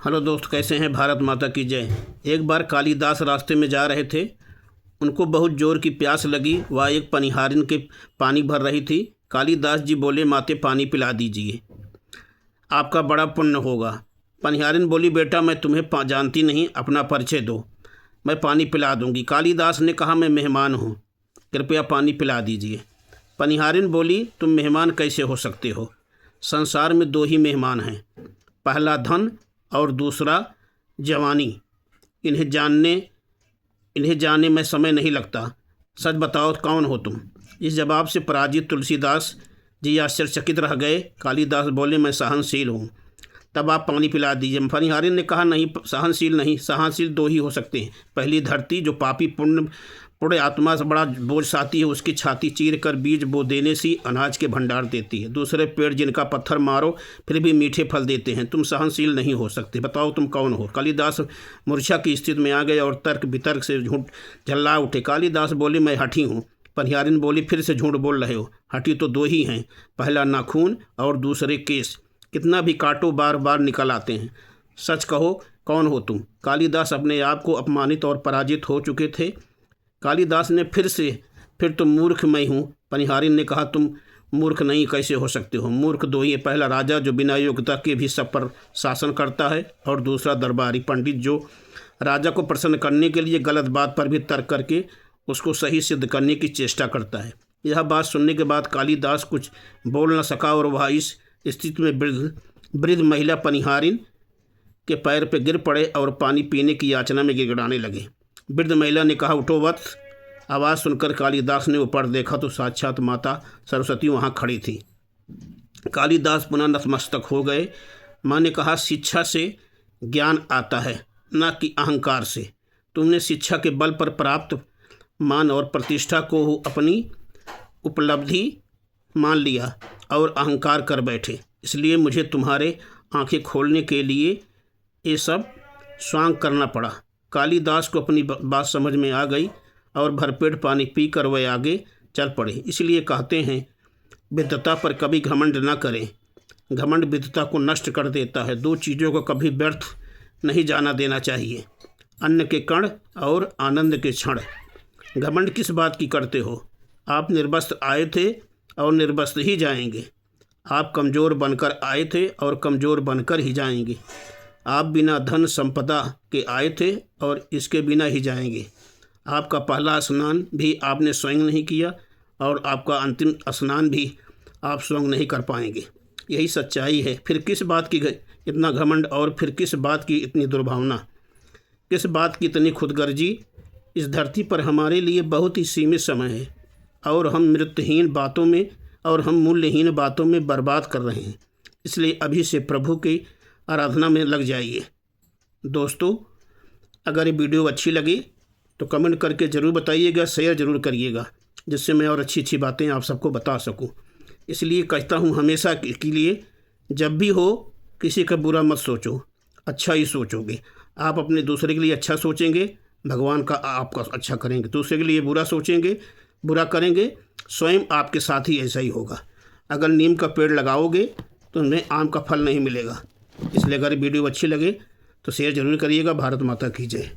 Hello दोस्त, कैसे हैं? भारत माता की जय। एक बार कालिदास रास्ते में जा रहे थे। उनको बहुत जोर की प्यास लगी। वह एक पनिहारिन के पानी भर रही थी। कालिदास जी बोले, माते पानी पिला दीजिए, आपका बड़ा पुण्य होगा। पनिहारिन बोली, बेटा मैं तुम्हें जानती नहीं, अपना परिचय दो, मैं पानी पिला दूंगी। कालिदास ने कहा, मैं मेहमान हूँ, कृपया पानी पिला दीजिए। पनिहारिन बोली, तुम मेहमान कैसे हो सकते हो? संसार में दो ही मेहमान हैं, पहला धन और दूसरा जवानी। इन्हें जाने में समय नहीं लगता। सच बताओ, कौन हो तुम? इस जवाब से पराजित तुलसीदास जी आश्चर्यचकित रह गए। कालिदास बोले, मैं सहनशील हूँ, तब आप पानी पिला दीजिए। पनिहारिन ने कहा, नहीं, सहनशील नहीं, सहनशील दो ही हो सकते हैं। पहली धरती, जो पापी पुण्य आत्मा से बड़ा बोझ साती है, उसकी छाती चीर कर बीज बो देने से अनाज के भंडार देती है। दूसरे पेड़, जिनका पत्थर मारो फिर भी मीठे फल देते हैं। तुम सहनशील नहीं हो सकते, बताओ तुम कौन हो? कालिदास मूर्छा की स्थिति में आ गए और तर्क वितर्क से झूठ झल्ला उठे। कालिदास बोले, मैं हठी हूँ। पनिहारिन बोली, फिर से झूठ बोल रहे हो। हठी तो दो ही हैं, पहला नाखून और दूसरे केस, कितना भी काटो बार बार निकल आते हैं। सच कहो, कौन हो तुम? कालिदास अपने आप को अपमानित और पराजित हो चुके थे। कालिदास ने फिर तुम मूर्ख मैं हूँ। पनिहारिन ने कहा, तुम मूर्ख नहीं कैसे हो सकते हो? मूर्ख दो ही है, पहला राजा जो बिना योग्यता के भी सब पर शासन करता है, और दूसरा दरबारी पंडित जो राजा को प्रसन्न करने के लिए गलत बात पर भी तर्क करके उसको सही सिद्ध करने की चेष्टा करता है। यह बात सुनने के बाद कालिदास कुछ बोल न सका और वह इस स्थिति में वृद्ध महिला पनिहारिन के पैर पर गिर पड़े और पानी पीने की याचना में गिड़गिड़ाने लगे। वृद्ध महिला ने कहा, उठो वत्स। आवाज़ सुनकर कालिदास ने ऊपर देखा तो साक्षात माता सरस्वती वहाँ खड़ी थी। कालिदास पुनः नतमस्तक हो गए। माँ ने कहा, शिक्षा से ज्ञान आता है, न कि अहंकार से। तुमने शिक्षा के बल पर प्राप्त मान और प्रतिष्ठा को अपनी उपलब्धि मान लिया और अहंकार कर बैठे, इसलिए मुझे तुम्हारे आंखें खोलने के लिए ये सब स्वांग करना पड़ा। कालिदास को अपनी बात समझ में आ गई और भरपेट पानी पीकर वह आगे चल पड़े। इसलिए कहते हैं, विद्वता पर कभी घमंड न करें, घमंड विद्वता को नष्ट कर देता है। दो चीज़ों को कभी व्यर्थ नहीं जाना देना चाहिए, अन्न के कण और आनंद के क्षण। घमंड किस बात की करते हो? आप निर्वस्त्र आए थे और निर्वस्त्र ही जाएंगे। आप कमज़ोर बनकर आए थे और कमज़ोर बनकर ही जाएंगे। आप बिना धन संपदा के आए थे और इसके बिना ही जाएंगे। आपका पहला स्नान भी आपने स्वयं नहीं किया और आपका अंतिम स्नान भी आप स्वयं नहीं कर पाएंगे। यही सच्चाई है। फिर किस बात की इतना घमंड, और फिर किस बात की इतनी दुर्भावना, किस बात की इतनी खुदगर्जी? इस धरती पर हमारे लिए बहुत ही सीमित समय है और हम मृत्यहीन बातों में और हम मूल्यहीन बातों में बर्बाद कर रहे हैं। इसलिए अभी से प्रभु की आराधना में लग जाइए। दोस्तों, अगर ये वीडियो अच्छी लगी तो कमेंट करके ज़रूर बताइएगा, शेयर ज़रूर करिएगा, जिससे मैं और अच्छी अच्छी बातें आप सबको बता सकूं। इसलिए कहता हूं, हमेशा के लिए जब भी हो किसी का बुरा मत सोचो, अच्छा ही सोचोगे। आप अपने दूसरे के लिए अच्छा सोचेंगे, भगवान का आपका अच्छा करेंगे। दूसरे के लिए बुरा सोचेंगे, बुरा करेंगे, स्वयं आपके साथ ही ऐसा ही होगा। अगर नीम का पेड़ लगाओगे तो उन्हें आम का फल नहीं मिलेगा। इसलिए अगर वीडियो अच्छी लगे तो शेयर ज़रूर करिएगा। भारत माता की जय।